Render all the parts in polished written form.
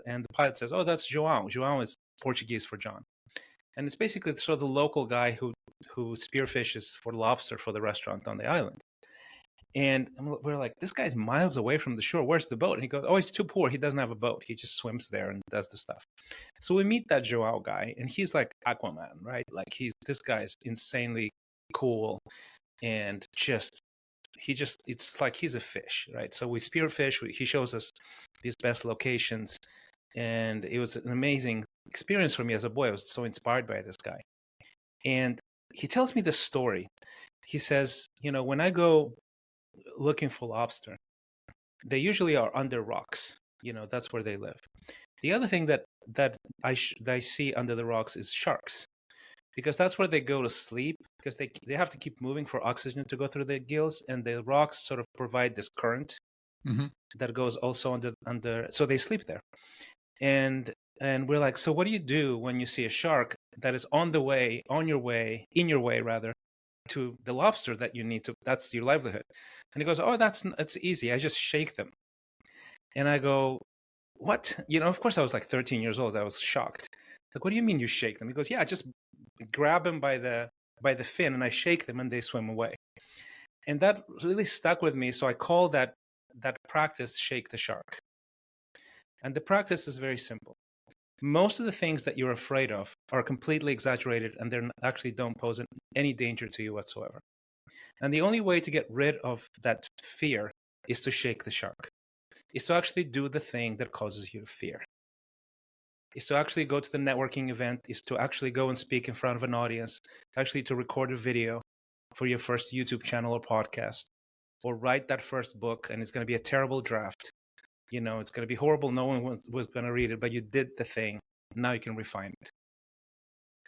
And the pilot says, "Oh, that's João. João is Portuguese for John." And it's basically sort of the local guy who spearfishes for lobster for the restaurant on the island. And we're like, this guy's miles away from the shore. Where's the boat? And he goes, "Oh, he's too poor. He doesn't have a boat. He just swims there and does the stuff." So we meet that Joao guy, and he's like Aquaman, right? Like this guy's insanely cool, and it's like he's a fish, right? So we spearfish. He shows us these best locations, and it was an amazing experience for me as a boy. I was so inspired by this guy. And he tells me this story. He says, when I go looking for lobster, they usually are under rocks. That's where they live. The other thing that I see under the rocks is sharks, because that's where they go to sleep, because they have to keep moving for oxygen to go through their gills, and the rocks sort of provide this current that goes also under, so they sleep there. And we're like, so what do you do when you see a shark that is in your way to the lobster that you need to, that's your livelihood? And he goes, "Oh, that's easy. I just shake them." And I go, "What?" Of course I was like 13 years old. I was shocked. Like, "What do you mean you shake them?" He goes, "Yeah, I just grab them by the fin and I shake them and they swim away." And that really stuck with me. So I call that practice "Shake the Shark." And the practice is very simple. Most of the things that you're afraid of are completely exaggerated, and they actually don't pose any danger to you whatsoever. And the only way to get rid of that fear is to shake the shark, is to actually do the thing that causes you to fear, is to actually go to the networking event, is to actually go and speak in front of an audience, actually to record a video for your first YouTube channel or podcast, or write that first book, and it's going to be a terrible draft. It's going to be horrible. No one was going to read it, but you did the thing. Now you can refine it.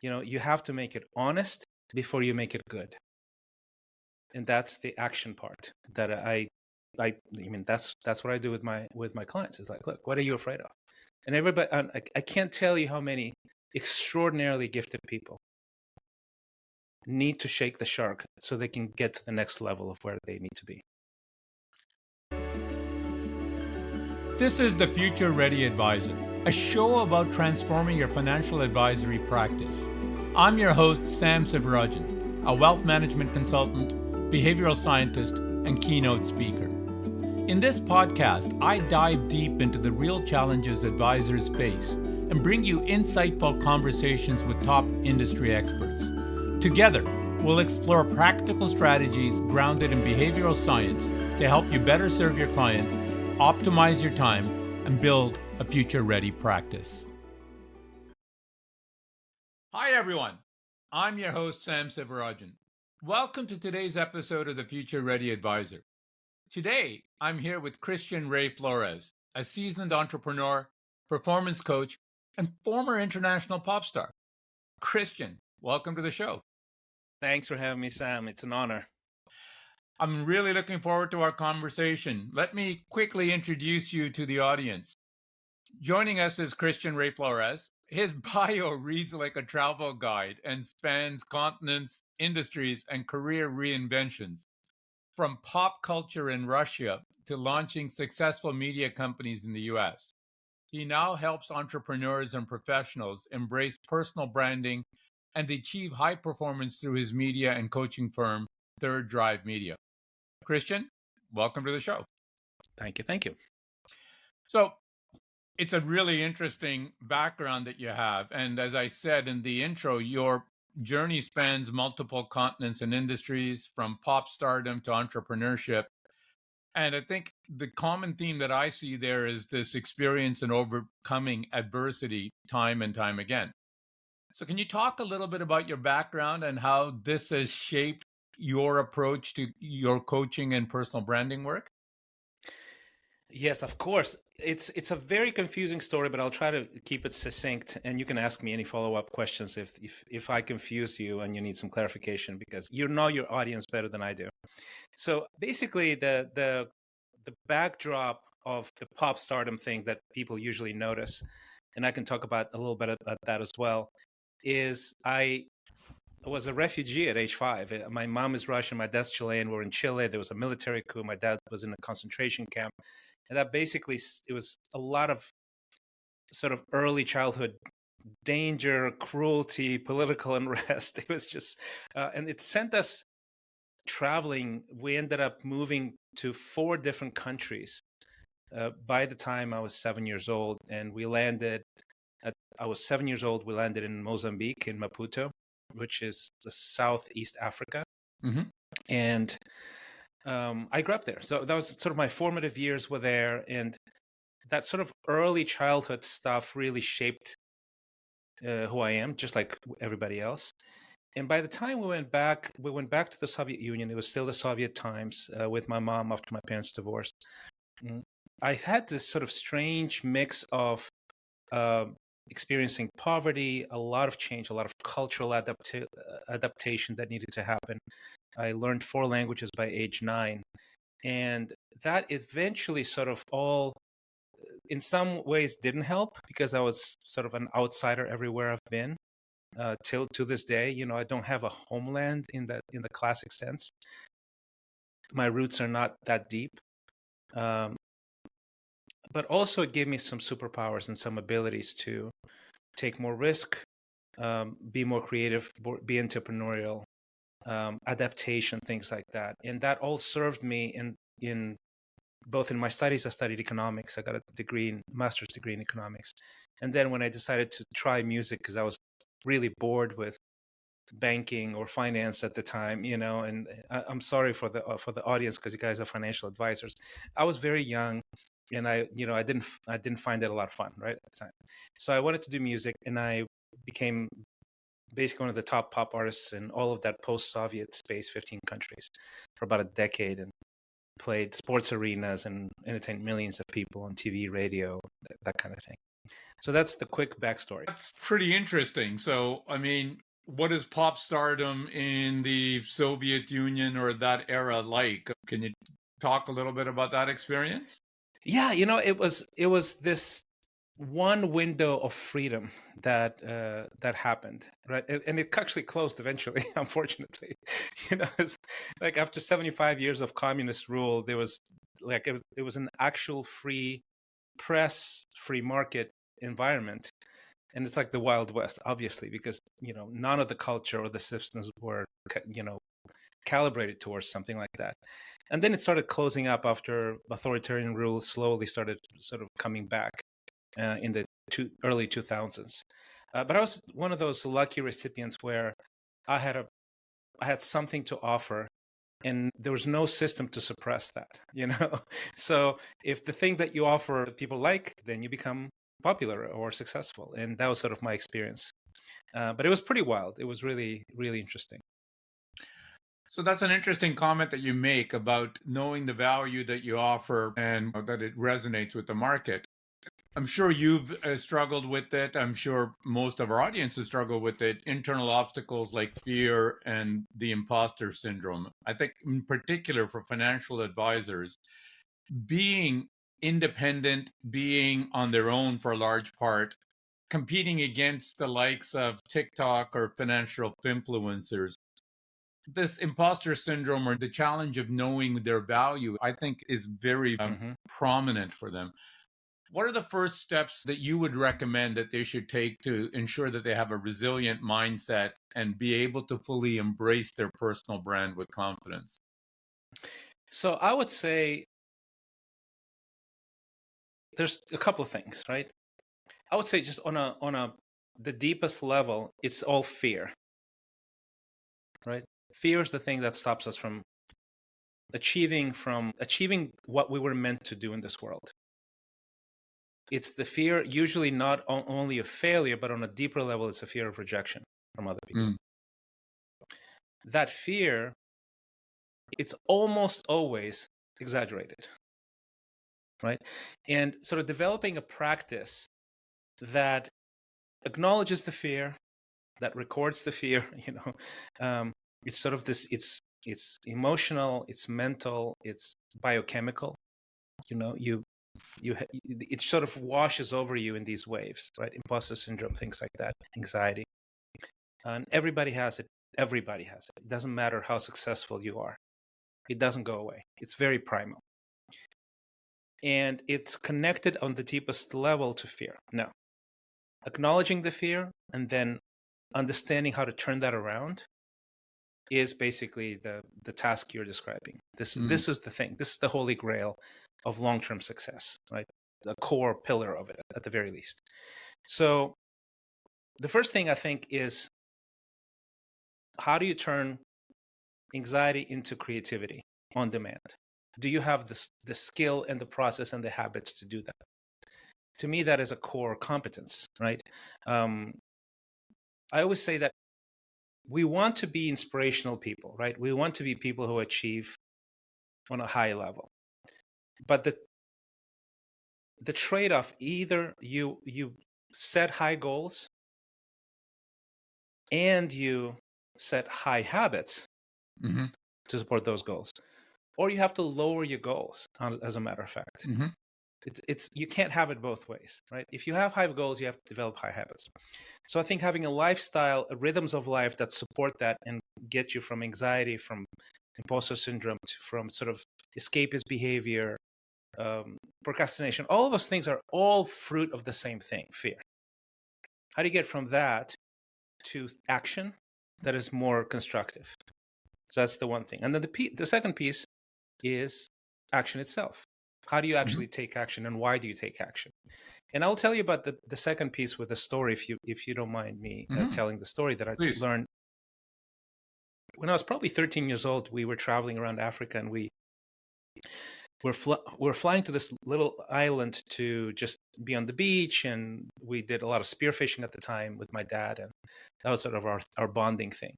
You have to make it honest before you make it good. And that's the action part that I mean, that's what I do with my clients. It's like, look, what are you afraid of? And everybody, I can't tell you how many extraordinarily gifted people need to shake the shark so they can get to the next level of where they need to be. This is the Future Ready Advisor, a show about transforming your financial advisory practice. I'm your host, Sam Sivarajan, a wealth management consultant, behavioral scientist, and keynote speaker. In this podcast, I dive deep into the real challenges advisors face and bring you insightful conversations with top industry experts. Together, we'll explore practical strategies grounded in behavioral science to help you better serve your clients, optimize your time, and build a future-ready practice. Hi, everyone. I'm your host, Sam Sivarajan. Welcome to today's episode of the Future Ready Advisor. Today, I'm here with Christian Ray-Flores, a seasoned entrepreneur, performance coach, and former international pop star. Christian, welcome to the show. Thanks for having me, Sam. It's an honor. I'm really looking forward to our conversation. Let me quickly introduce you to the audience. Joining us is Christian Ray-Flores. His bio reads like a travel guide and spans continents, industries, and career reinventions. From pop culture in Russia to launching successful media companies in the US. He now helps entrepreneurs and professionals embrace personal branding and achieve high performance through his media and coaching firm, Third Drive Media. Christian, welcome to the show. Thank you. So it's a really interesting background that you have. And as I said in the intro, your journey spans multiple continents and industries, from pop stardom to entrepreneurship. And I think the common theme that I see there is this experience in overcoming adversity time and time again. So can you talk a little bit about your background and how this has shaped your approach to your coaching and personal branding work? Yes, of course. It's a very confusing story, but I'll try to keep it succinct. And you can ask me any follow-up questions if I confuse you and you need some clarification, because you know your audience better than I do. So basically, the backdrop of the pop stardom thing that people usually notice, and I can talk about a little bit about that as well, is I was a refugee at age 5. My mom is Russian, my dad's Chilean. We're in Chile. There was a military coup. My dad was in a concentration camp. And that basically, it was a lot of sort of early childhood danger, cruelty, political unrest. It was just, and it sent us traveling. We ended up moving to 4 different countries by the time I was 7 years old, and we landed. I was 7 years old. We landed in Mozambique, in Maputo, which is the Southeast Africa, and I grew up there. So that was sort of my formative years were there, and that sort of early childhood stuff really shaped who I am, just like everybody else. And by the time we went back to the Soviet Union. It was still the Soviet times with my mom after my parents divorced. I had this sort of strange mix of experiencing poverty, a lot of change, a lot of cultural adaptation that needed to happen. I learned 4 languages by age 9. And that eventually sort of all, in some ways, didn't help because I was sort of an outsider everywhere I've been. Till to this day, I don't have a homeland in the classic sense. My roots are not that deep, but also it gave me some superpowers and some abilities to take more risk, be more creative, be entrepreneurial, adaptation, things like that, and that all served me in both in my studies. I studied economics. I got a master's degree in economics, and then when I decided to try music because I was really bored with banking or finance at the time, and I'm sorry for the audience because you guys are financial advisors. I was very young, and I didn't find it a lot of fun right at the time. So I wanted to do music, and I became basically one of the top pop artists in all of that post-Soviet space, 15 countries, for about a decade, and played sports arenas and entertained millions of people on TV, radio, that kind of thing. So that's the quick backstory. That's pretty interesting. So, I mean, what is pop stardom in the Soviet Union or that era like? Can you talk a little bit about that experience? Yeah, it was this one window of freedom that happened, right? And it actually closed eventually, unfortunately. It's like after 75 years of communist rule, there was like it was an actual free press, free market environment. And it's like the Wild West, obviously, because none of the culture or the systems were calibrated towards something like that. And then it started closing up after authoritarian rule slowly started sort of coming back in the early 2000s. But I was one of those lucky recipients where I had something to offer, and there was no system to suppress that. So if the thing that you offer people like, then you become popular or successful, and that was sort of my experience. But it was pretty wild. It was really, really interesting. So that's an interesting comment that you make about knowing the value that you offer and that it resonates with the market. I'm sure you've struggled with it. I'm sure most of our audience has struggled with it. Internal obstacles like fear and the imposter syndrome. I think in particular for financial advisors, being independent, being on their own for a large part, competing against the likes of TikTok or financial influencers, this imposter syndrome or the challenge of knowing their value, I think is very prominent for them. What are the first steps that you would recommend that they should take to ensure that they have a resilient mindset and be able to fully embrace their personal brand with confidence? So I would say there's a couple of things, right? I would say just on the deepest level, it's all fear, right? Fear is the thing that stops us from achieving what we were meant to do in this world. It's the fear, usually not only of failure, but on a deeper level, it's a fear of rejection from other people. That fear, it's almost always exaggerated, right? And sort of developing a practice that acknowledges the fear, that records the fear, it's sort of this, it's emotional, it's mental, it's biochemical, it sort of washes over you in these waves, right? Imposter syndrome, things like that, anxiety. And everybody has it. Everybody has it. It doesn't matter how successful you are. It doesn't go away. It's very primal. And it's connected on the deepest level to fear. Now, acknowledging the fear and then understanding how to turn that around is basically the task you're describing. This is the thing. This is the holy grail of long-term success, right? The core pillar of it, at the very least. So the first thing I think is, how do you turn anxiety into creativity on demand? Do you have the skill and the process and the habits to do that? To me, that is a core competence, right? I always say that we want to be inspirational people, right? We want to be people who achieve on a high level. But the trade-off, either you set high goals and you set high habits to support those goals, or you have to lower your goals, as a matter of fact. It's you can't have it both ways, right? If you have high goals, you have to develop high habits. So I think having a lifestyle, rhythms of life that support that and get you from anxiety, from imposter syndrome, from sort of escapist behavior, procrastination, all of those things are all fruit of the same thing, fear. How do you get from that to action that is more constructive? So that's the one thing. And then the second piece is action itself. How do you actually take action, and why do you take action? And I'll tell you about the second piece with a story, if you don't mind me telling the story that I learned. When I was probably 13 years old, we were traveling around Africa, and we're flying to this little island to just be on the beach, and we did a lot of spearfishing at the time with my dad, and that was sort of our bonding thing.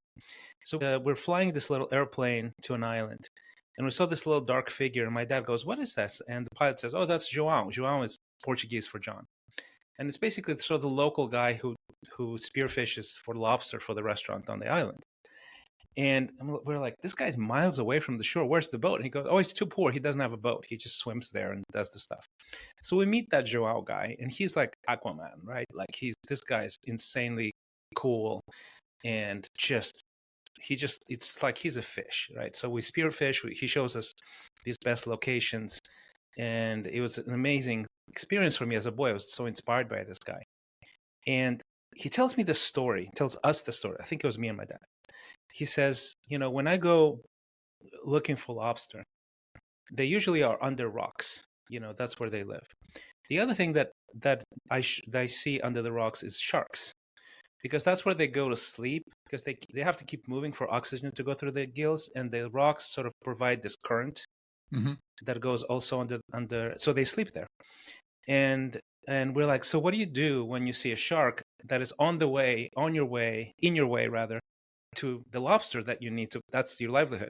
So we're flying this little airplane to an island, and we saw this little dark figure, and my dad goes, "What is that?" And the pilot says, "Oh, that's João. João is Portuguese for John." And it's basically sort of the local guy who spearfishes for lobster for the restaurant on the island. And we're like, this guy's miles away from the shore. Where's the boat? And he goes, "Oh, he's too poor. He doesn't have a boat. He just swims there and does the stuff." So we meet that João guy, and he's like Aquaman, right? Like this guy's insanely cool, and it's like he's a fish, right? So we spearfish. He shows us these best locations, and it was an amazing experience for me as a boy. I was so inspired by this guy. And he tells us the story. I think it was me and my dad. He says, when I go looking for lobster, they usually are under rocks. That's where they live. The other thing that I see under the rocks is sharks, because that's where they go to sleep, because they have to keep moving for oxygen to go through their gills, and the rocks sort of provide this current that goes also under, so they sleep there. And we're like, so what do you do when you see a shark that is in your way to the lobster that you need to, that's your livelihood?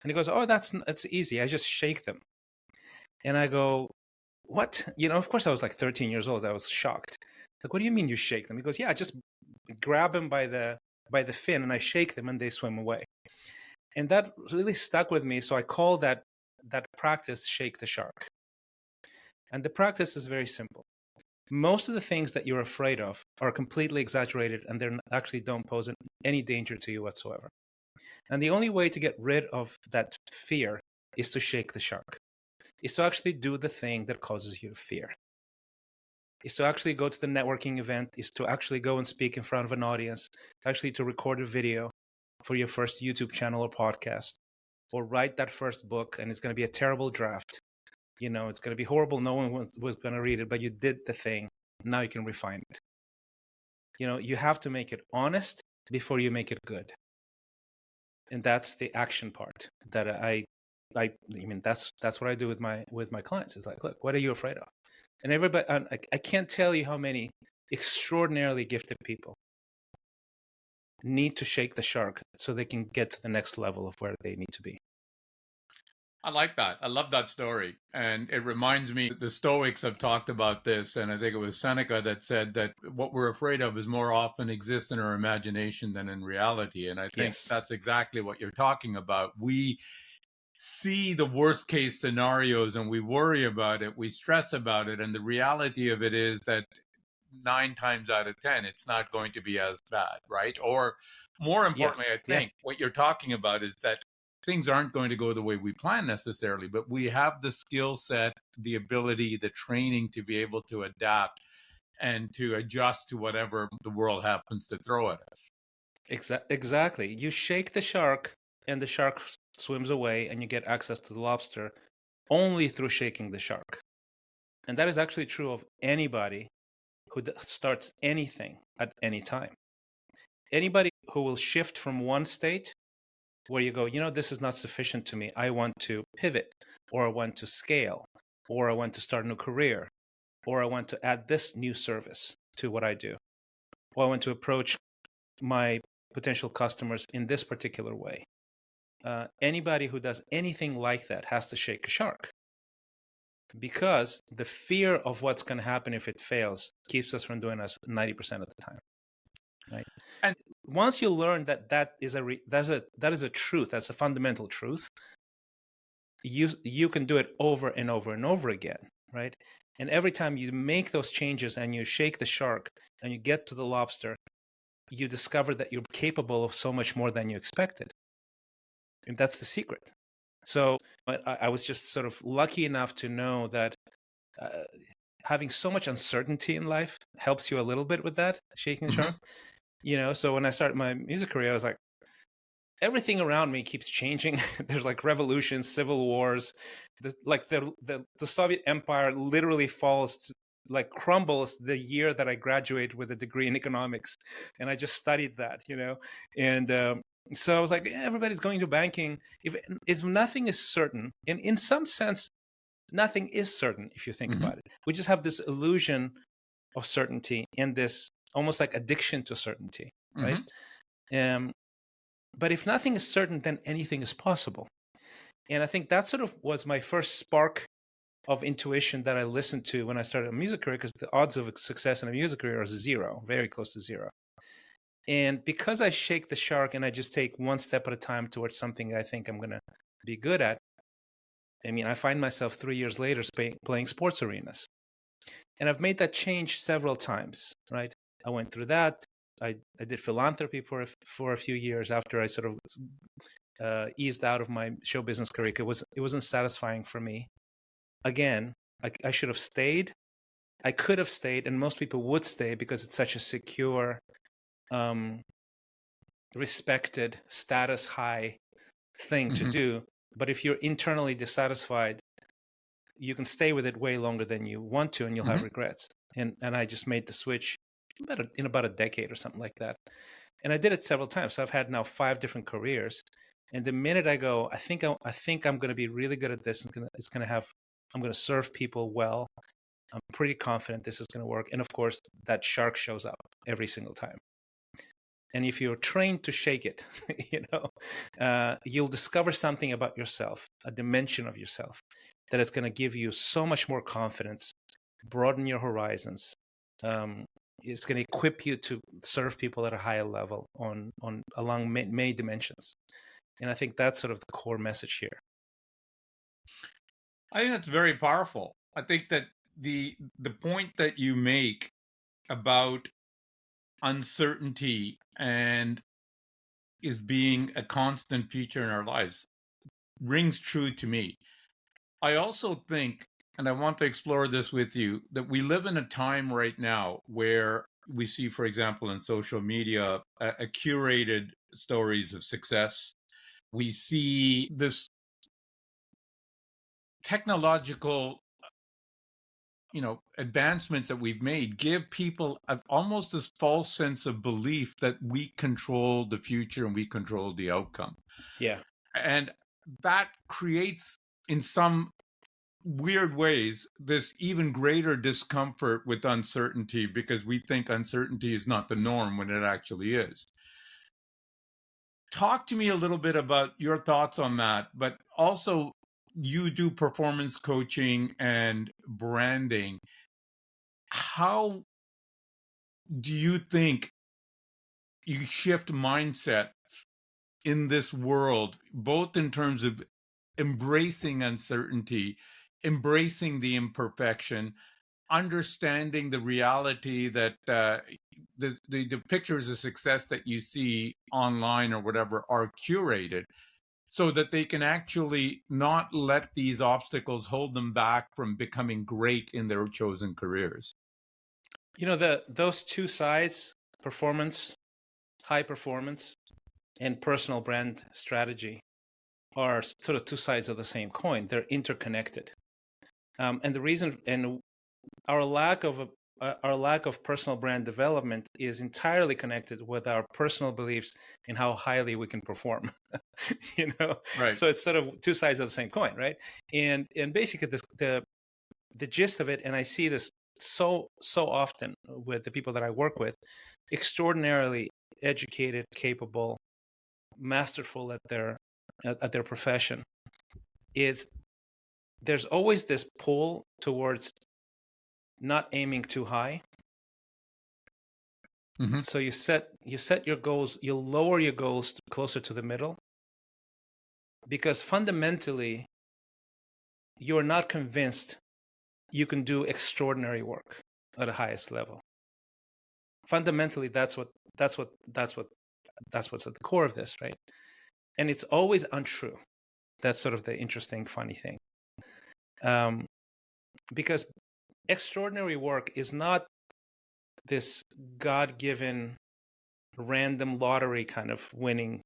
And he goes, "Oh, that's easy. I just shake them." And I go, "What?" Of course I was like 13 years old. I was shocked. Like, "What do you mean you shake them?" He goes, "Yeah, I just grab them by the fin and I shake them and they swim away." And that really stuck with me. So I call that practice "shake the shark." And the practice is very simple. Most of the things that you're afraid of are completely exaggerated, and they actually don't pose any danger to you whatsoever. And the only way to get rid of that fear is to shake the shark, is to actually do the thing that causes you fear, is to actually go to the networking event, is to actually go and speak in front of an audience, actually to record a video for your first YouTube channel or podcast, or write that first book, and it's going to be a terrible draft. It's going to be horrible. No one was going to read it, but you did the thing. Now you can refine it. You have to make it honest before you make it good. And that's the action part that I mean, that's what I do with my clients. It's like, look, what are you afraid of? And everybody, I can't tell you how many extraordinarily gifted people need to shake the shark so they can get to the next level of where they need to be. I like that. I love that story. And it reminds me, the Stoics have talked about this, and I think it was Seneca that said that what we're afraid of is more often exists in our imagination than in reality. And I think that's exactly what you're talking about. We see the worst case scenarios and we worry about it, we stress about it. And the reality of it is that 9 times out of 10, it's not going to be as bad, right? Or more importantly, I think what you're talking about is that things aren't going to go the way we plan necessarily, but we have the skill set, the ability, the training to be able to adapt and to adjust to whatever the world happens to throw at us. Exactly. You shake the shark, and the shark swims away, and you get access to the lobster only through shaking the shark. And that is actually true of anybody who starts anything at any time. Anybody who will shift from one state where you go, this is not sufficient to me. I want to pivot, or I want to scale, or I want to start a new career, or I want to add this new service to what I do, or I want to approach my potential customers in this particular way. Anybody who does anything like that has to shake a shark, because the fear of what's going to happen if it fails keeps us from doing us 90% of the time, right? And once you learn that is a truth, that's a fundamental truth, you can do it over and over and over again, right? And every time you make those changes and you shake the shark and you get to the lobster, you discover that you're capable of so much more than you expected. And that's the secret. So I was just sort of lucky enough to know that having so much uncertainty in life helps you a little bit with that, shaking the shark. So when I started my music career, I was like, everything around me keeps changing. There's like revolutions, civil wars. The Soviet Empire literally crumbles the year that I graduated with a degree in economics, and I just studied that, and so I was like, everybody's going to banking. If nothing is certain, and in some sense, nothing is certain if you think about it. We just have this illusion of certainty and this almost like addiction to certainty, right? But if nothing is certain, then anything is possible. And I think that sort of was my first spark of intuition that I listened to when I started a music career, because the odds of success in a music career are zero, very close to zero. And because I shake the shark and I just take one step at a time towards something I think I'm going to be good at, I mean, I find myself 3 years later playing sports arenas. And I've made that change several times, right? I went through that. I did philanthropy for a few years after I sort of eased out of my show business career. It wasn't satisfying for me. Again, I should have stayed. I could have stayed, and most people would stay because it's such a secure, respected, status high thing to do. But if you're internally dissatisfied, you can stay with it way longer than you want to, and you'll have regrets. And I just made the switch in about a decade or something like that. And I did it several times. So I've had now 5 different careers. And the minute I go, I think I'm going to be really good at this. I'm going to serve people well. I'm pretty confident this is going to work. And of course, that shark shows up every single time. And if you're trained to shake it, you'll discover something about yourself, a dimension of yourself that is going to give you so much more confidence, broaden your horizons. It's going to equip you to serve people at a higher level along many dimensions. And I think that's sort of the core message here. I think that's very powerful. I think that the point that you make about uncertainty and is being a constant feature in our lives rings true to me. I also think, and I want to explore this with you, that we live in a time right now where we see, for example, in social media, a curated stories of success. We see this technological advancements that we've made give people almost this false sense of belief that we control the future and we control the outcome. Yeah. And that creates, in some weird ways, this even greater discomfort with uncertainty, because we think uncertainty is not the norm when it actually is. Talk to me a little bit about your thoughts on that, but also you do performance coaching and branding. How do you think you shift mindsets in this world, both in terms of embracing uncertainty, embracing the imperfection, understanding the reality that the pictures of success that you see online or whatever are curated, so that they can actually not let these obstacles hold them back from becoming great in their chosen careers? Those two sides, performance, high performance, and personal brand strategy, are sort of two sides of the same coin. They're interconnected. And the reason, and our lack of personal brand development is entirely connected with our personal beliefs in how highly we can perform. Right. So it's sort of two sides of the same coin, right? And basically the gist of it, and I see this so often with the people that I work with, extraordinarily educated, capable, masterful at their profession, is there's always this pull towards not aiming too high. Mm-hmm. So you set your goals, you lower your goals closer to the middle, because fundamentally you're not convinced you can do extraordinary work at the highest level. Fundamentally, that's what's at the core of this, right? And it's always untrue. That's sort of the interesting, funny thing. Because extraordinary work is not this God-given random lottery kind of winning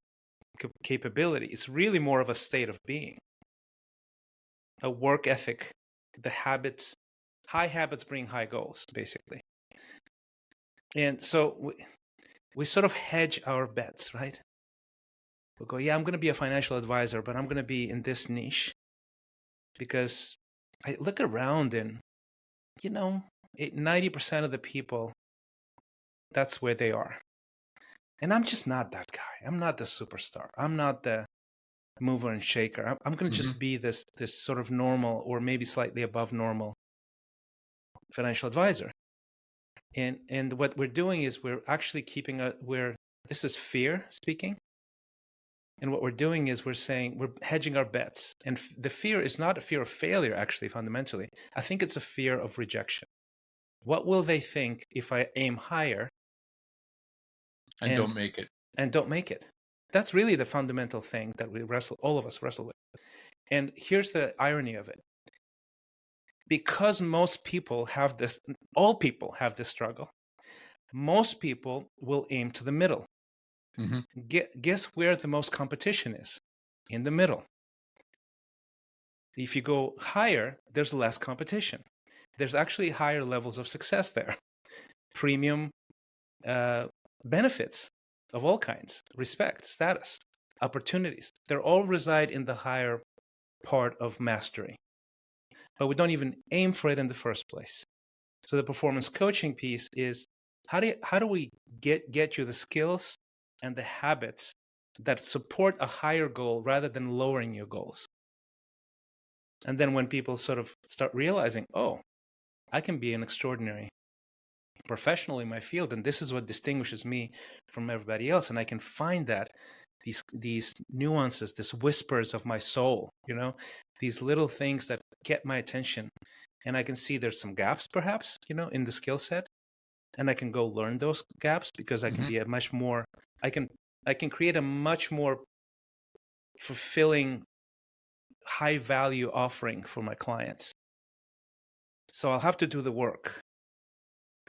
capability. It's really more of a state of being, a work ethic, the habits. High habits bring high goals, basically. And so we sort of hedge our bets, right? We'll go, yeah, I'm going to be a financial advisor, but I'm going to be in this niche because I look around and, 90% of the people, that's where they are. And I'm just not that guy. I'm not the superstar. I'm not the mover and shaker. I'm going to just be this sort of normal, or maybe slightly above normal, financial advisor. And what we're doing is we're actually this is fear speaking. And what we're doing is we're saying we're hedging our bets. And the fear is not a fear of failure, actually, fundamentally. I think it's a fear of rejection. What will they think if I aim higher and don't make it? And don't make it. That's really the fundamental thing that all of us wrestle with. And here's the irony of it. Because most people have this, all people have this struggle, most people will aim to the middle. Mm-hmm. Guess where the most competition is? In the middle. If you go higher, there's less competition. There's actually higher levels of success there. Premium benefits of all kinds, respect, status, opportunities. They all reside in the higher part of mastery. But we don't even aim for it in the first place. So the performance coaching piece is how do we get you the skills and the habits that support a higher goal rather than lowering your goals? And then when people sort of start realizing, oh, I can be an extraordinary professional in my field, and this is what distinguishes me from everybody else, and I can find that these nuances, these whispers of my soul, these little things that get my attention, and I can see there's some gaps perhaps, in the skill set, and I can go learn those gaps because I can be a much more, I can create a much more fulfilling, high value offering for my clients. So I'll have to do the work.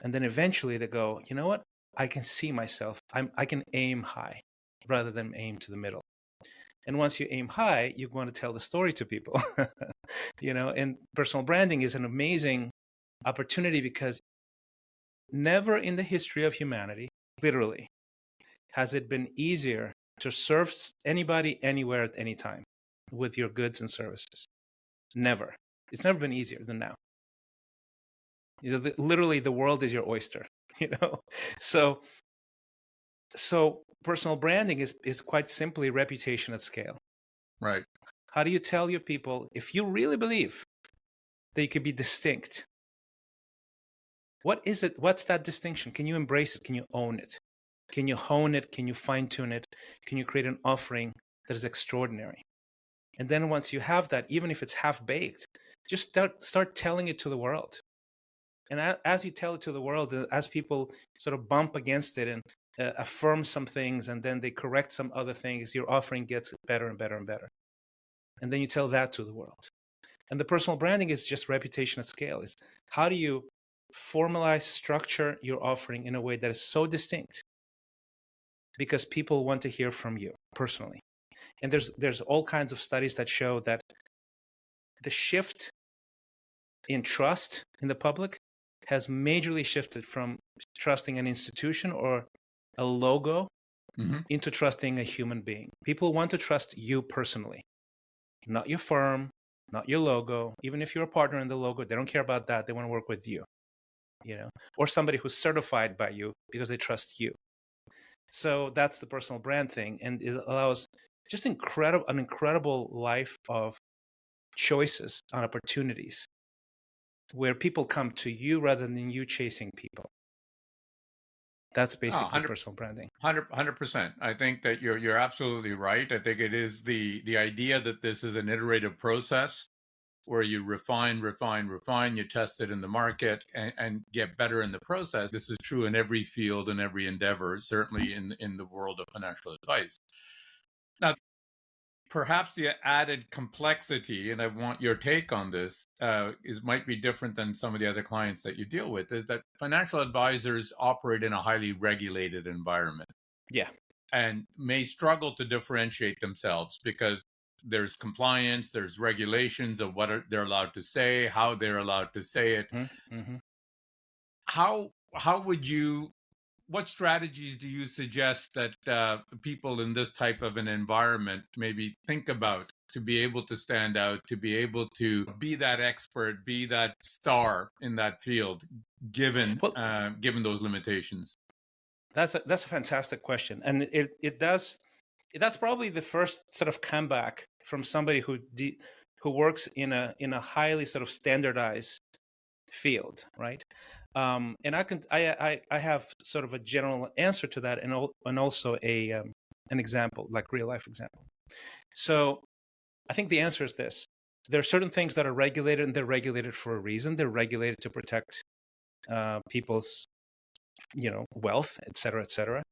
And then eventually they go, you know what? I can see myself. I can aim high rather than aim to the middle. And once you aim high, you want to tell the story to people. And personal branding is an amazing opportunity because never in the history of humanity, literally, has it been easier to serve anybody, anywhere, at any time with your goods and services. Never. It's never been easier than now. Literally, the world is your oyster. So personal branding is quite simply reputation at scale. Right. How do you tell your people, if you really believe that you could be distinct, what is it? What's that distinction? Can you embrace it? Can you own it? Can you hone it? Can you fine tune it? Can you create an offering that is extraordinary? And then once you have that, even if it's half baked, just start telling it to the world. And as you tell it to the world, as people sort of bump against it and affirm some things, and then they correct some other things, your offering gets better and better and better. And then you tell that to the world. And the personal branding is just reputation at scale. Is how do you formalize, structure your offering in a way that is so distinct because people want to hear from you personally. And there's all kinds of studies that show that the shift in trust in the public has majorly shifted from trusting an institution or a logo into trusting a human being. People want to trust you personally, not your firm, not your logo. Even if you're a partner in the logo, they don't care about that. They want to work with you, or somebody who's certified by you because they trust you. So that's the personal brand thing, and it allows just an incredible life of choices and opportunities where people come to you rather than you chasing people. That's basically personal branding. 100%. I think that you're absolutely right. I think it is the idea that this is an iterative process where you refine, you test it in the market and get better in the process. This is true in every field and every endeavor, certainly in the world of financial advice. Now, perhaps the added complexity, and I want your take on this, might be different than some of the other clients that you deal with, is that financial advisors operate in a highly regulated environment. Yeah. And may struggle to differentiate themselves because there's compliance, there's regulations of what they're allowed to say, how they're allowed to say it. Mm-hmm. What strategies do you suggest that people in this type of an environment maybe think about to be able to stand out, to be able to be that expert, be that star in that field, given those limitations? That's a fantastic question, and that's probably the first sort of comeback from somebody who works in a highly sort of standardized field, right? And I have sort of a general answer to that, and also an example, like real life example. So I think the answer is this: there are certain things that are regulated, and they're regulated for a reason. They're regulated to protect people's wealth, et cetera,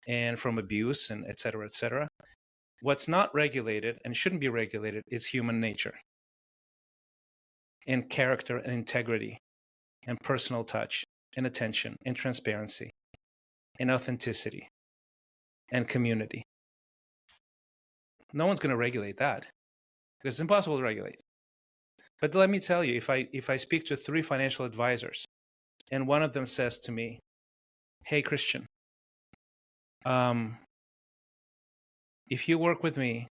and from abuse, and et cetera, et cetera. What's not regulated and shouldn't be regulated is human nature and character and integrity and personal touch and attention and transparency and authenticity and community. No one's going to regulate that because it's impossible to regulate. But let me tell you, if I speak to 3 financial advisors and one of them says to me, "Hey, Christian, if you work with me,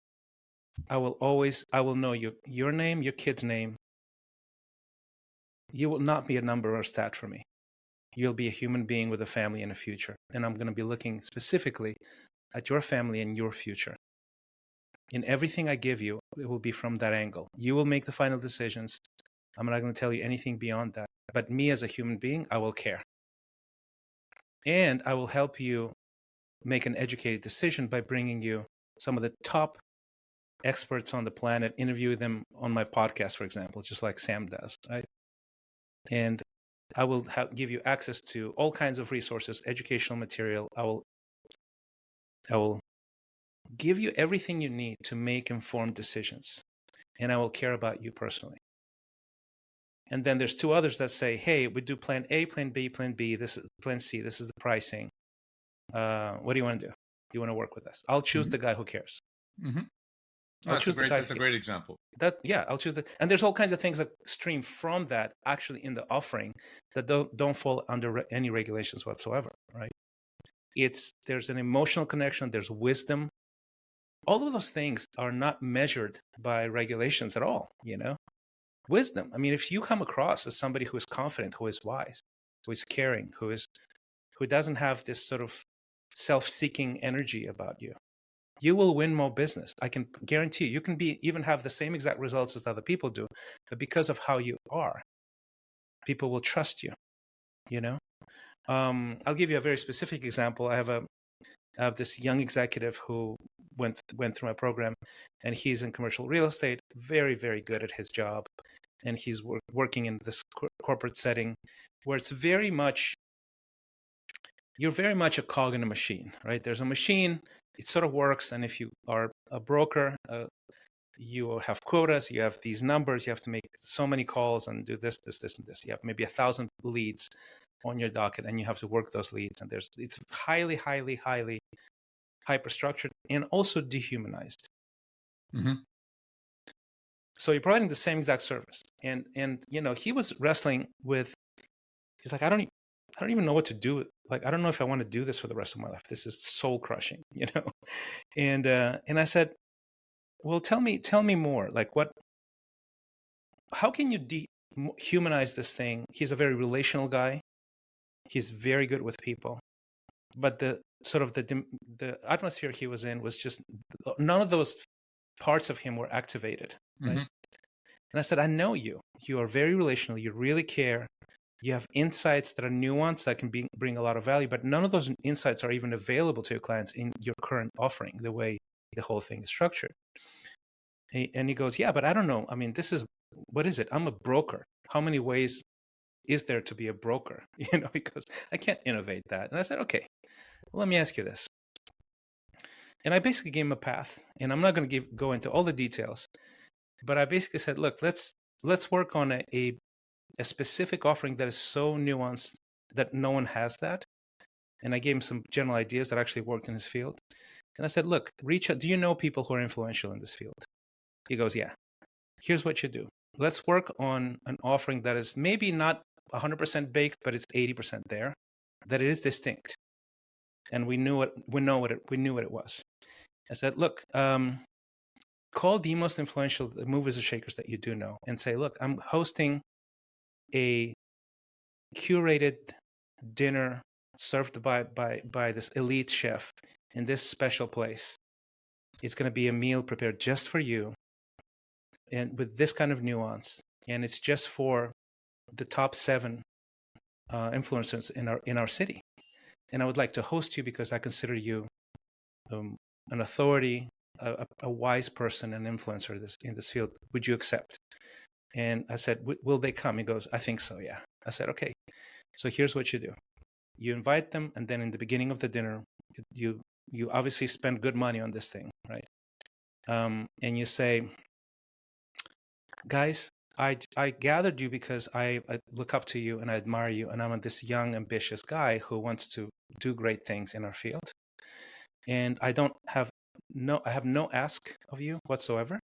I will know your name, your kid's name. You will not be a number or a stat for me. You'll be a human being with a family and a future. And I'm going to be looking specifically at your family and your future. In everything I give you, it will be from that angle. You will make the final decisions. I'm not going to tell you anything beyond that. But me as a human being, I will care. And I will help you make an educated decision by bringing you some of the top experts on the planet, interview them on my podcast, for example, just like Sam does, right? And I will give you access to all kinds of resources, educational material. I will give you everything you need to make informed decisions, and I will care about you personally. And then there's 2 others that say, "Hey, we do plan A, plan B, plan B. This is plan C. This is the pricing. What do you want to do? Do you want to work with us?" I'll choose the guy who cares. Mm-hmm. That's a great example. I'll choose and there's all kinds of things that stream from that actually in the offering that don't fall under any regulations whatsoever, right? There's an emotional connection, there's wisdom. All of those things are not measured by regulations at all, Wisdom. I mean, if you come across as somebody who is confident, who is wise, who is caring, who doesn't have this sort of self-seeking energy about you, you will win more business. I can guarantee you can even have the same exact results as other people do, but because of how you are, people will trust you. I'll give you a very specific example. I have this young executive who went through my program, and he's in commercial real estate, very, very good at his job, and he's working in this corporate setting where it's very much you're very much a cog in a machine, right? There's a machine. It sort of works, and if you are a broker, you have quotas, you have these numbers, you have to make so many calls and do this, this, this, and this. You have maybe 1,000 leads on your docket, and you have to work those leads. And it's highly, highly, highly hyper structured and also dehumanized. Mm-hmm. So you're providing the same exact service. And he was wrestling with. He's like, I don't even know what to do. Like, I don't know if I want to do this for the rest of my life. This is soul crushing, And I said, well, tell me more. Like, how can you dehumanize this thing? He's a very relational guy. He's very good with people, but the sort of the atmosphere he was in was just none of those parts of him were activated, right? Mm-hmm. And I said, I know you. You are very relational. You really care. You have insights that are nuanced that can bring a lot of value, but none of those insights are even available to your clients in your current offering, the way the whole thing is structured. And he goes, yeah, but I don't know. I mean, what is it? I'm a broker. How many ways is there to be a broker? Because I can't innovate that. And I said, okay, well, let me ask you this. And I basically gave him a path, and I'm not going to go into all the details, but I basically said, look, let's work on a specific offering that is so nuanced that no one has that. And I gave him some general ideas that actually worked in his field. And I said, look, reach out. Do you know people who are influential in this field? He goes, yeah. Here's what you do. Let's work on an offering that is maybe not 100% baked, but it's 80% there, that it is distinct. And we knew what it was. I said, look, call the most influential movers and shakers that you do know and say, look, I'm hosting a curated dinner served by this elite chef in this special place. It's going to be a meal prepared just for you, and with this kind of nuance, and it's just for the top 7 influencers in our city. And I would like to host you because I consider you an authority, a wise person, an influencer in this field. Would you accept? And I said, will they come? He goes, I think so, yeah. I said, okay. So here's what you do. You invite them, and then in the beginning of the dinner, you obviously spend good money on this thing, right? And you say, guys, I gathered you because I look up to you and I admire you, and I'm this young, ambitious guy who wants to do great things in our field. And I have no ask of you whatsoever.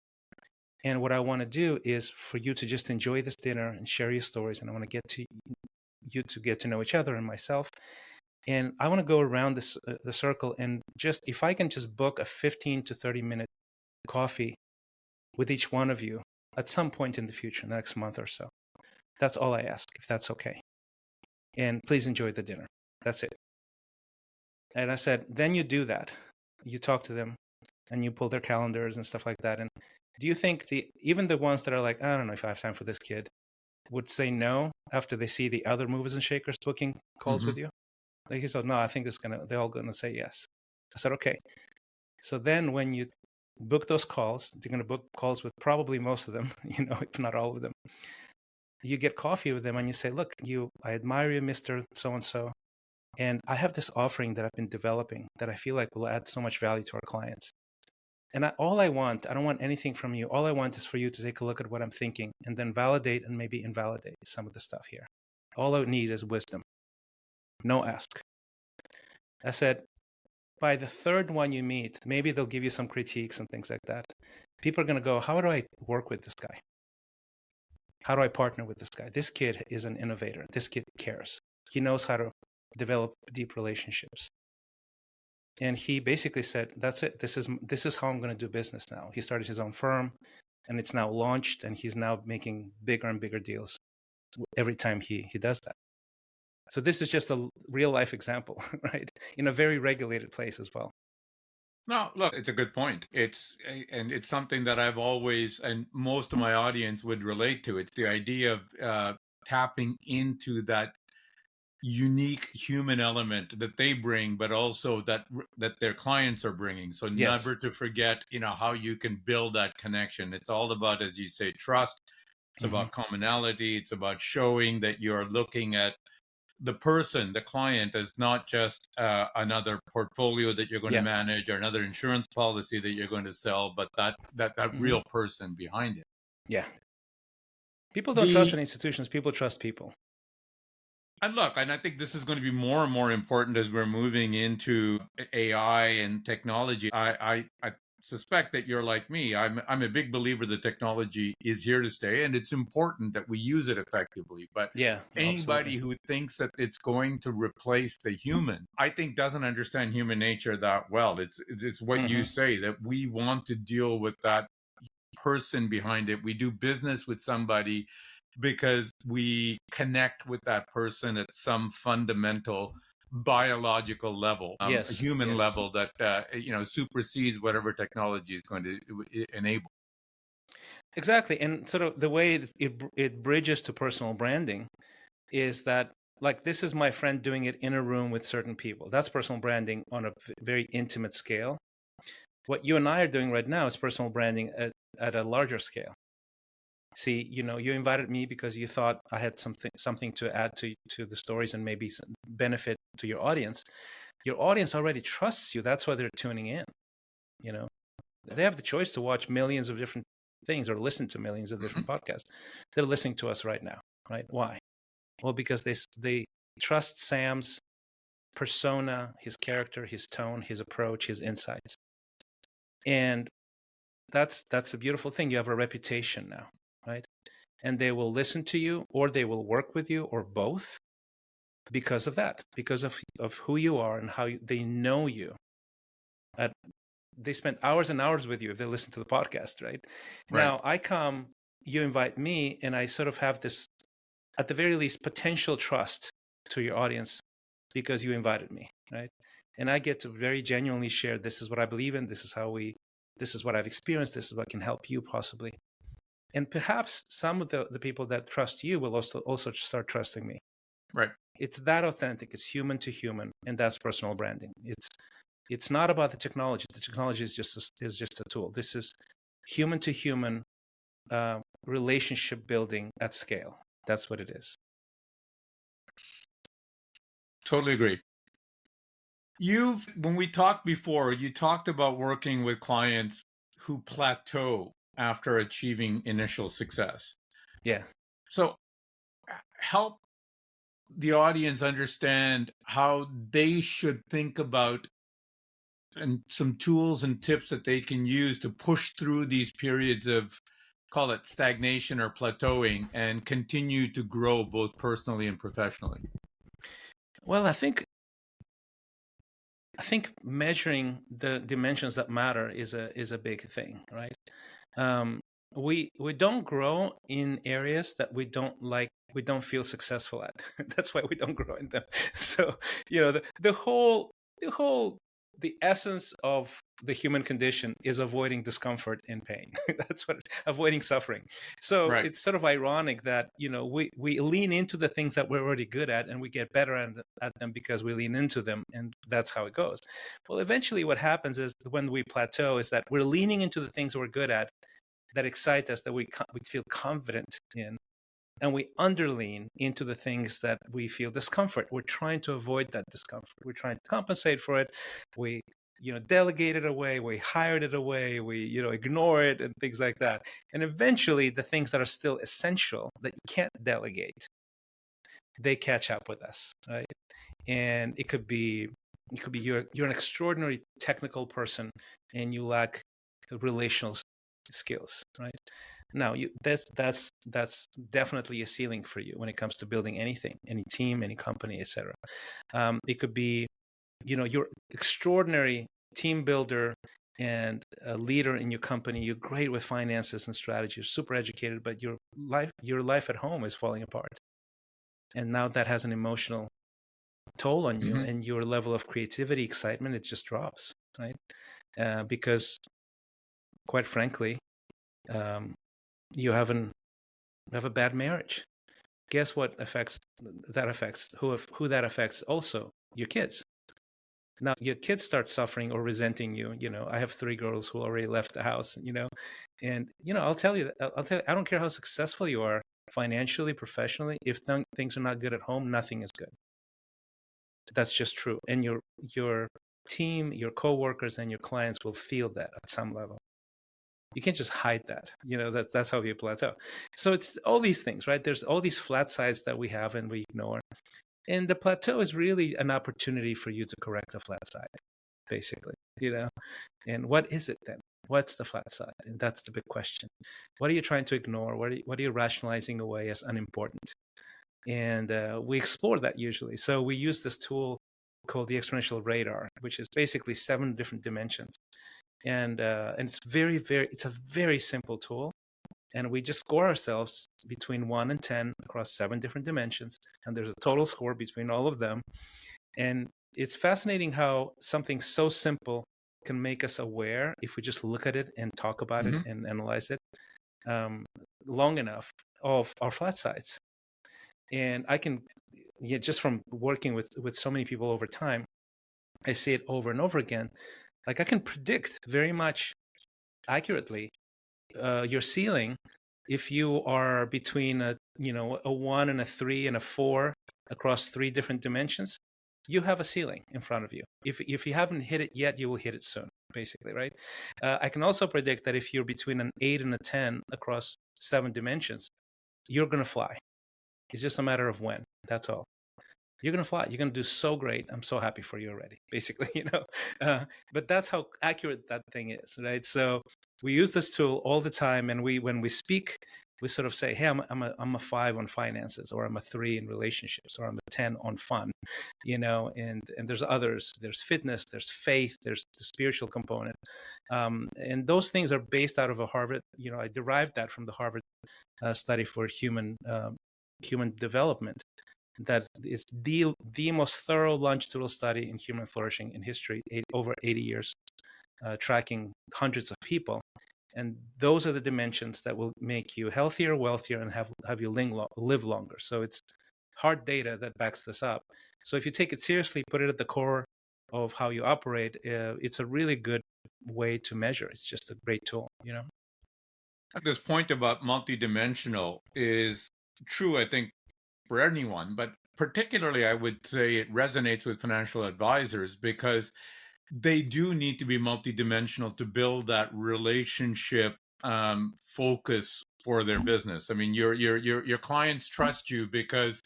And what I want to do is for you to just enjoy this dinner and share your stories, and I want to get to you to get to know each other and myself. And I want to go around the circle, and just if I can just book a 15 to 30-minute coffee with each one of you at some point in the future, next month or so. That's all I ask, if that's okay. And please enjoy the dinner. That's it. And I said, then you do that. You talk to them, and you pull their calendars and stuff like that. And do you think even the ones that are like, I don't know if I have time for this kid, would say no after they see the other movers and shakers booking calls with you? Like he said, no, I think they're all going to say yes. I said, okay. So then when you book those calls, they're going to book calls with probably most of them, if not all of them. You get coffee with them and you say, look, I admire you, Mr. So-and-so. And I have this offering that I've been developing that I feel like will add so much value to our clients. And I don't want anything from you. All I want is for you to take a look at what I'm thinking and then validate and maybe invalidate some of the stuff here. All I need is wisdom. No ask. I said, by the third one you meet, maybe they'll give you some critiques and things like that. People are going to go, how do I work with this guy? How do I partner with this guy? This kid is an innovator. This kid cares. He knows how to develop deep relationships. And he basically said, that's it. This is how I'm going to do business now. He started his own firm, and it's now launched, and he's now making bigger and bigger deals every time he does that. So this is just a real life example, right? In a very regulated place as well. No, look, it's a good point. It's something that I've always, and most of my audience would relate to. It's the idea of tapping into that unique human element that they bring, but also that their clients are bringing. So Yes. never to forget, how you can build that connection. It's all about, as you say, trust. It's about commonality. It's about showing that you're looking at the person, the client, as not just another portfolio that you're going to Yeah. manage or another insurance policy that you're going to sell, but that Hmm. real person behind it. Yeah. People don't trust The in institutions. People trust people. And look, and I think this is going to be more and more important as we're moving into AI and technology. I suspect that you're like me. I'm a big believer that technology is here to stay, and it's important that we use it effectively. But Yeah, anybody absolutely. who thinks that it's going to replace the human, I think doesn't understand human nature that well. It's what you Hmm. say, that we want to deal with that person behind it. We do business with somebody because we connect with that person at some fundamental biological level, a Yes, human yes. level that supersedes whatever technology is going to enable. Exactly. And sort of the way it bridges to personal branding is that, like, this is my friend doing it in a room with certain people. That's personal branding on a very intimate scale. What you and I are doing right now is personal branding at a larger scale. See, you invited me because you thought I had something to add to the stories and maybe some benefit to your audience. Your audience already trusts you. That's why they're tuning in. You know, they have the choice to watch millions of different things or listen to millions of Mhm. different podcasts. They're listening to us right now, right? Why? Well, because they trust Sam's persona, his character, his tone, his approach, his insights, and that's a beautiful thing. You have a reputation now, right? And they will listen to you, or they will work with you, or both, because of that, because of who you are and how they know you. At, they spend hours and hours with you if they listen to the podcast, right? Right. Now I come, you invite me, and I sort of have this, at the very least, potential trust to your audience because you invited me, right? And I get to very genuinely share, this is what I believe in, this is what I've experienced, this is what can help you possibly. And perhaps some of the people that trust you will also start trusting me. Right. It's that authentic, it's human to human, and that's personal branding. It's not about the technology. The technology is just a tool. This is human to human relationship building at scale. That's what it is. Totally agree. When we talked before, you talked about working with clients who plateau after achieving initial success. Yeah. So help the audience understand how they should think about, and some tools and tips that they can use to push through these periods of, call it stagnation or plateauing, and continue to grow both personally and professionally. Well, I think measuring the dimensions that matter is a big thing, right? Um, we don't grow in areas that we don't like, we don't feel successful at. That's why we don't grow in them. So the essence of the human condition is avoiding discomfort and pain. That's what, avoiding suffering. So Right. it's sort of ironic that we lean into the things that we're already good at, and we get better at them because we lean into them, and that's how it goes. Well, eventually what happens is, when we plateau, is that we're leaning into the things we're good at, that excite us, that we feel confident in, and we underlean into the things that we feel discomfort. We're trying to avoid that discomfort. We're trying to compensate for it. We delegate it away. We hired it away. We ignore it and things like that. And eventually, the things that are still essential that you can't delegate, they catch up with us, right? And it could be you're an extraordinary technical person, and you lack relational skills, right? Now, that's definitely a ceiling for you when it comes to building anything, any team, any company, etc. It could be, you're extraordinary team builder and a leader in your company. You're great with finances and strategy. You're super educated, but your life at home is falling apart, and now that has an emotional toll on you, Mm-hmm. and your level of creativity, excitement, it just drops, right? Because, quite frankly, um, you have a bad marriage. Guess what affects who that affects? Also, your kids. Now your kids start suffering or resenting you. I have 3 girls who already left the house. And I'll tell you, I don't care how successful you are financially, professionally. If things are not good at home, nothing is good. That's just true. And your team, your coworkers, and your clients will feel that at some level. You can't just hide that. That's how you plateau. So it's all these things, right? There's all these flat sides that we have and we ignore. And the plateau is really an opportunity for you to correct a flat side, basically. And what is it then? What's the flat side? And that's the big question. What are you trying to ignore? What are you rationalizing away as unimportant? And we explore that usually. So we use this tool called the exponential radar, which is basically 7 different dimensions. And it's it's a very simple tool. And we just score ourselves between 1 and 10 across 7 different dimensions. And there's a total score between all of them. And it's fascinating how something so simple can make us aware if we just look at it and talk about it and analyze it long enough of our flat sides. And I can, just from working with so many people over time, I see it over and over again. Like I can predict very much accurately your ceiling if you are between a 1 and a 3 and a 4 across 3 different dimensions. You have a ceiling in front of you. If you haven't hit it yet, you will hit it soon, basically, right? I can also predict that if you're between an 8 and a 10 across 7 dimensions, you're going to fly. It's just a matter of when. That's all. You're going to fly. You're going to do so great. I'm so happy for you already, basically, but that's how accurate that thing is, right? So we use this tool all the time. And when we speak, we sort of say, hey, I'm a 5 on finances, or I'm a 3 in relationships, or I'm a 10 on fun, and there's others. There's fitness, there's faith, there's the spiritual component. And those things are based out of a Harvard, I derived that from the Harvard study for human development. That is the most thorough longitudinal study in human flourishing in history, over 80 years, tracking hundreds of people. And those are the dimensions that will make you healthier, wealthier, and have you live longer. So it's hard data that backs this up. So if you take it seriously, put it at the core of how you operate, it's a really good way to measure. It's just a great tool, This point about multidimensional is true, I think, for anyone, but particularly I would say it resonates with financial advisors because they do need to be multidimensional to build that relationship focus for their business. I mean, your clients trust you because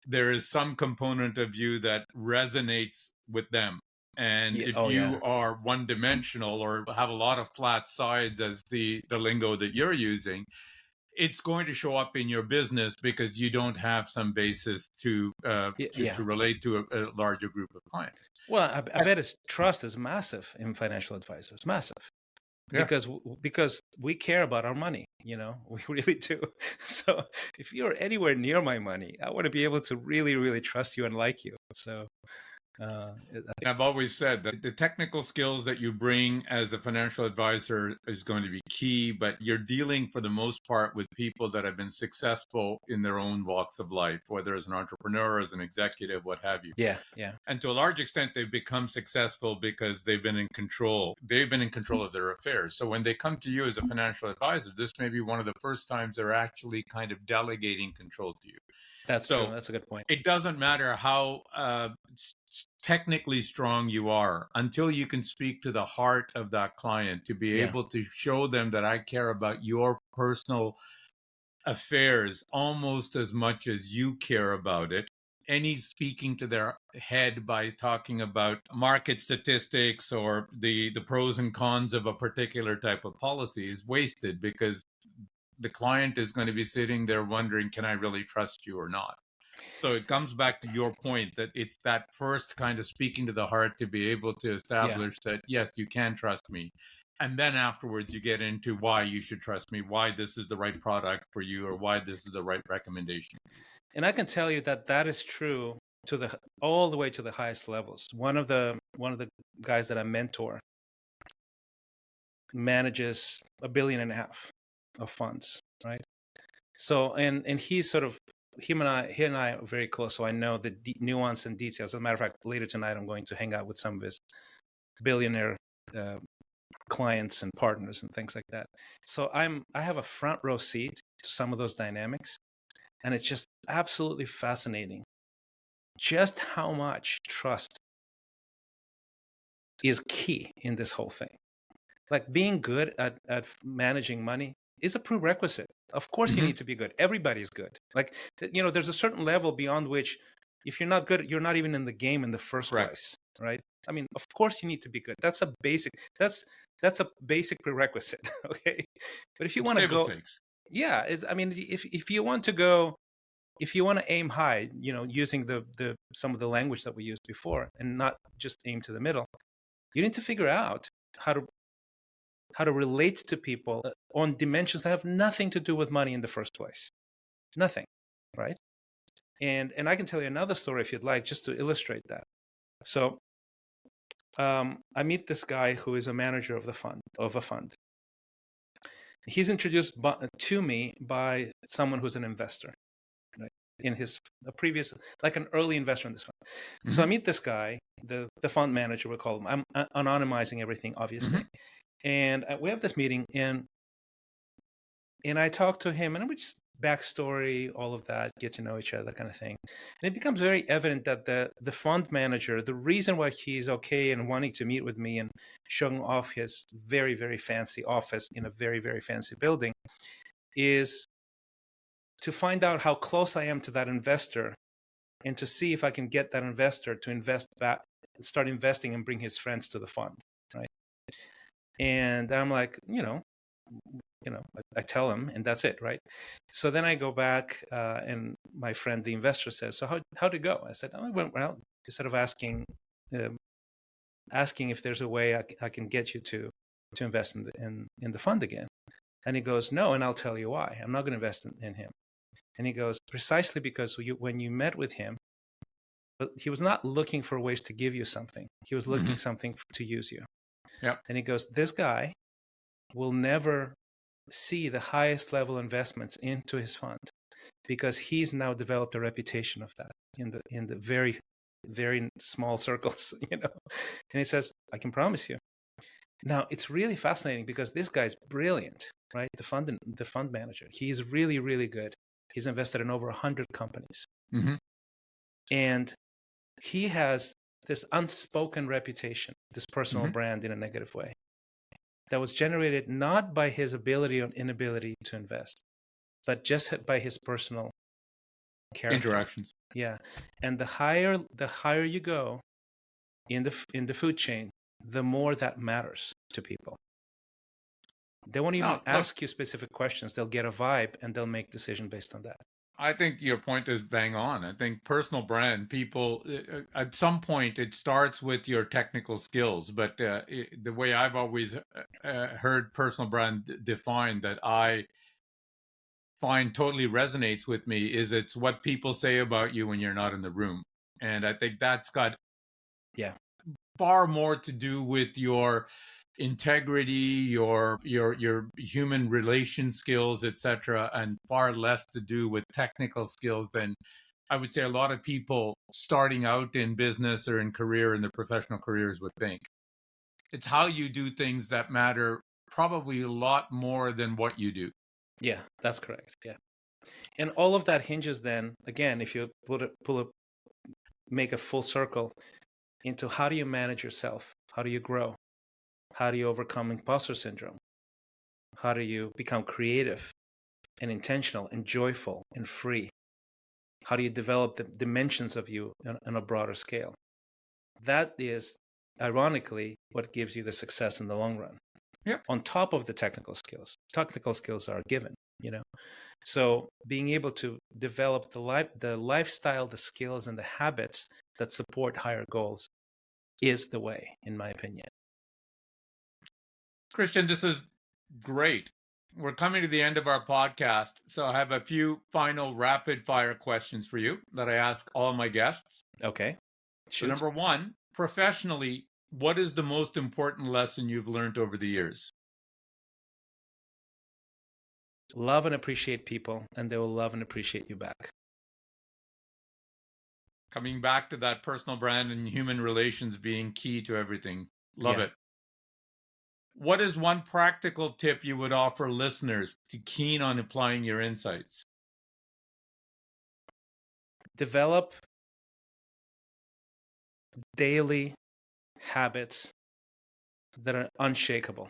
there is some component of you that resonates with them. And if you are one dimensional or have a lot of flat sides, as the lingo that you're using, it's going to show up in your business because you don't have some basis to relate to a larger group of clients. Well, I bet his trust is massive in financial advisors, massive, because we care about our money. We really do. So if you're anywhere near my money, I want to be able to really, really trust you and like you. So. I've always said that the technical skills that you bring as a financial advisor is going to be key, but you're dealing for the most part with people that have been successful in their own walks of life, whether as an entrepreneur, as an executive, what have you. Yeah. And to a large extent, they've become successful because they've been in control. They've been in control of their affairs. So when they come to you as a financial advisor, this may be one of the first times they're actually kind of delegating control to you. That's true. That's a good point. It doesn't matter how technically strong you are until you can speak to the heart of that client to be able to show them that I care about your personal affairs almost as much as you care about it. Any speaking to their head by talking about market statistics or the pros and cons of a particular type of policy is wasted because the client is going to be sitting there wondering, can I really trust you or not? So it comes back to your point that it's that first kind of speaking to the heart to be able to establish that, yes, you can trust me. And then afterwards, you get into why you should trust me, why this is the right product for you, or why this is the right recommendation. And I can tell you that is true to all the way to the highest levels. One of the guys that I mentor manages $1.5 billion of funds, right? So and he's sort of he and I are very close, so I know the nuance and details. As a matter of fact, later tonight I'm going to hang out with some of his billionaire clients and partners and things like that. So I have a front row seat to some of those dynamics, and it's just absolutely fascinating just how much trust is key in this whole thing. Like being good at managing money is a prerequisite. Of course, you need to be good. Everybody's good. Like, there's a certain level beyond which, if you're not good, you're not even in the game in the first Correct. place, right? I mean, of course, you need to be good. That's a basic. That's a basic prerequisite. Okay, but if you want to Table go, stakes. yeah, I mean, if you want to go, if you want to aim high, using the some of the language that we used before, and not just aim to the middle, you need to figure out how to relate to people on dimensions that have nothing to do with money in the first place. Nothing, right? And I can tell you another story if you'd like, just to illustrate that. So I meet this guy who is a manager of a fund. He's introduced to me by someone who's an investor, right? In his previous, like an early investor in this fund. So I meet this guy, the fund manager, we call him. I'm anonymizing everything, obviously. And we have this meeting, and I talk to him, and we just backstory, all of that, get to know each other, that kind of thing. And it becomes very evident that the fund manager, the reason why he's okay and wanting to meet with me and showing off his very, very fancy office in a very, very fancy building, is to find out how close I am to that investor, and to see if I can get that investor to invest back, start investing, and bring his friends to the fund, right? And I'm like, I tell him, and that's it, right? So then I go back, and my friend, the investor, says, "So how'd it go?" I said, "Oh, it went well." Instead of asking if there's a way I can get you to invest in the fund again, and he goes, "No," and I'll tell you why. I'm not going to invest in him. And he goes, "Precisely because when you met with him, he was not looking for ways to give you something. He was looking something to use you." Yeah. And he goes, "This guy will never see the highest level investments into his fund because he's now developed a reputation of that in the very, very small circles." And he says, "I can promise you." Now it's really fascinating because this guy's brilliant, right? The fund manager, he's really, really good. He's invested in over 100 companies, and he has this unspoken reputation, this personal brand in a negative way, that was generated not by his ability or inability to invest, but just by his personal character. Interactions. Yeah, and the higher you go in the food chain, the more that matters to people. They won't even ask you specific questions. They'll get a vibe and they'll make decision based on that. I think your point is bang on. I think personal brand, people, at some point, it starts with your technical skills. But the way I've always heard personal brand defined, that I find totally resonates with me, is it's what people say about you when you're not in the room. And I think that's got far more to do with your integrity, your human relation skills, etc., and far less to do with technical skills than I would say a lot of people starting out in business or in their professional careers would think. It's how you do things that matter probably a lot more than what you do. Yeah, that's correct. Yeah. And all of that hinges then, again, if you make a full circle into how do you manage yourself? How do you grow? How do you overcome imposter syndrome? How do you become creative and intentional and joyful and free? How do you develop the dimensions of you on a broader scale? That is, ironically, what gives you the success in the long run. Yep. On top of the technical skills. Technical skills are given, So being able to develop the lifestyle, the skills, and the habits that support higher goals is the way, in my opinion. Christian, this is great. We're coming to the end of our podcast, so I have a few final rapid fire questions for you that I ask all my guests. Okay. So number one, professionally, what is the most important lesson you've learned over the years? Love and appreciate people, and they will love and appreciate you back. Coming back to that personal brand and human relations being key to everything. Love it. What is one practical tip you would offer listeners to keen on applying your insights? Develop daily habits that are unshakable.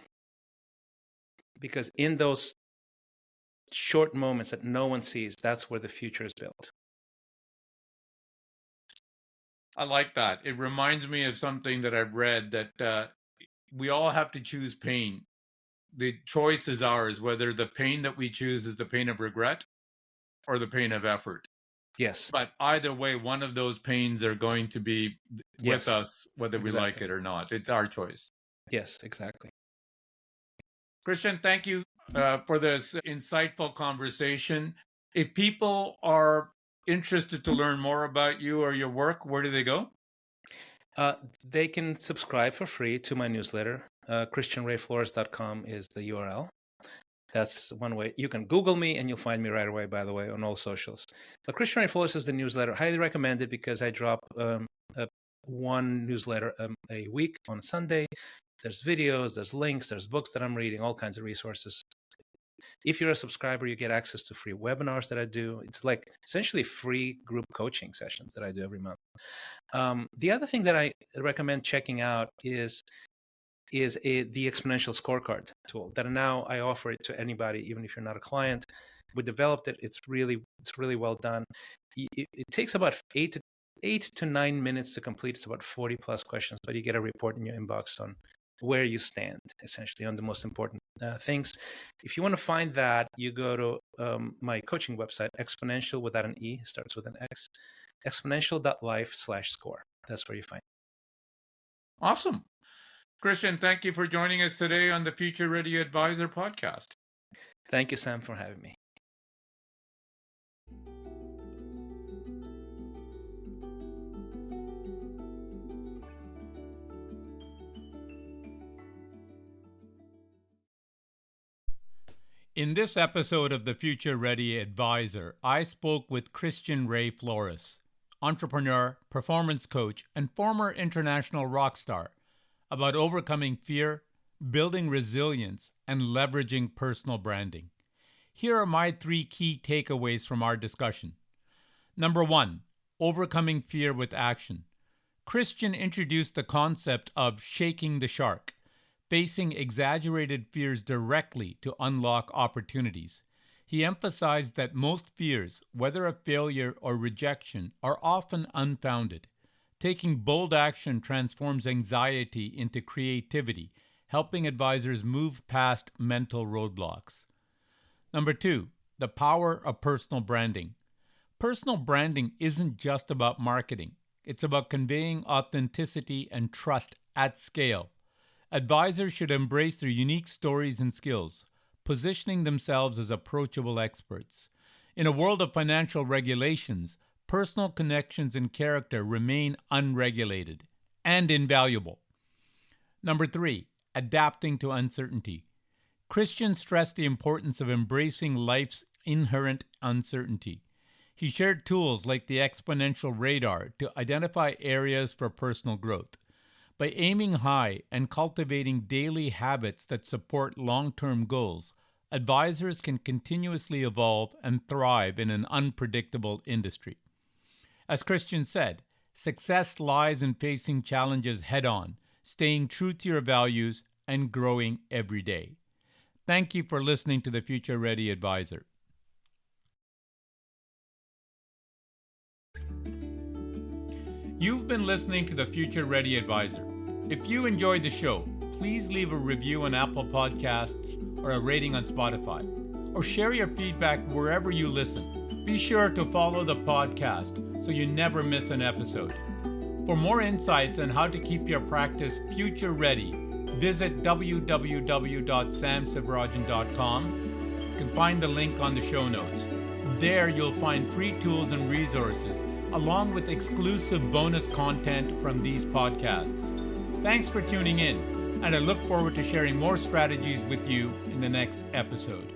Because in those short moments that no one sees, that's where the future is built. I like that. It reminds me of something that I've read, that we all have to choose pain. The choice is ours, whether the pain that we choose is the pain of regret or the pain of effort. Yes. But either way, one of those pains are going to be with Yes. us, whether we like Exactly. it or not. It's our choice. Yes, exactly. Christian, thank you for this insightful conversation. If people are interested to learn more about you or your work, where do they go? They can subscribe for free to my newsletter. ChristianRay-Flores.com is the URL. That's one way. You can Google me and you'll find me right away, by the way, on all socials. But Christian Ray-Flores is the newsletter. Highly recommended because I drop one newsletter a week on Sunday. There's videos, there's links, there's books that I'm reading, all kinds of resources. If you're a subscriber, you get access to free webinars that I do. It's like essentially free group coaching sessions that I do every month. The other thing that I recommend checking out is the exponential scorecard tool that now I offer it to anybody, even if you're not a client. We developed it. It's really well done. It takes about 8 to 9 minutes to complete. It's about 40 plus questions, but you get a report in your inbox on where you stand, essentially, on the most important things. If you want to find that, you go to my coaching website, Exponential without an E, starts with an X, exponential.life/score. That's where you find it. Awesome. Christian, thank you for joining us today on the Future Ready Advisor podcast. Thank you, Sam, for having me. In this episode of the Future Ready Advisor, I spoke with Christian Ray-Flores, entrepreneur, performance coach, and former international rock star, about overcoming fear, building resilience, and leveraging personal branding. Here are my 3 key takeaways from our discussion. Number 1, overcoming fear with action. Christian introduced the concept of shaking the shark, facing exaggerated fears directly to unlock opportunities. He emphasized that most fears, whether of failure or rejection, are often unfounded. Taking bold action transforms anxiety into creativity, helping advisors move past mental roadblocks. Number 2, the power of personal branding. Personal branding isn't just about marketing. It's about conveying authenticity and trust at scale. Advisors should embrace their unique stories and skills, positioning themselves as approachable experts. In a world of financial regulations, personal connections and character remain unregulated and invaluable. Number 3, adapting to uncertainty. Christian stressed the importance of embracing life's inherent uncertainty. He shared tools like the exponential radar to identify areas for personal growth. By aiming high and cultivating daily habits that support long-term goals, advisors can continuously evolve and thrive in an unpredictable industry. As Christian said, success lies in facing challenges head-on, staying true to your values, and growing every day. Thank you for listening to the Future Ready Advisor. You've been listening to the Future Ready Advisor. If you enjoyed the show, please leave a review on Apple Podcasts or a rating on Spotify, or share your feedback wherever you listen. Be sure to follow the podcast so you never miss an episode. For more insights on how to keep your practice future ready, visit www.samsivarajan.com. You can find the link on the show notes. There you'll find free tools and resources, along with exclusive bonus content from these podcasts. Thanks for tuning in, and I look forward to sharing more strategies with you in the next episode.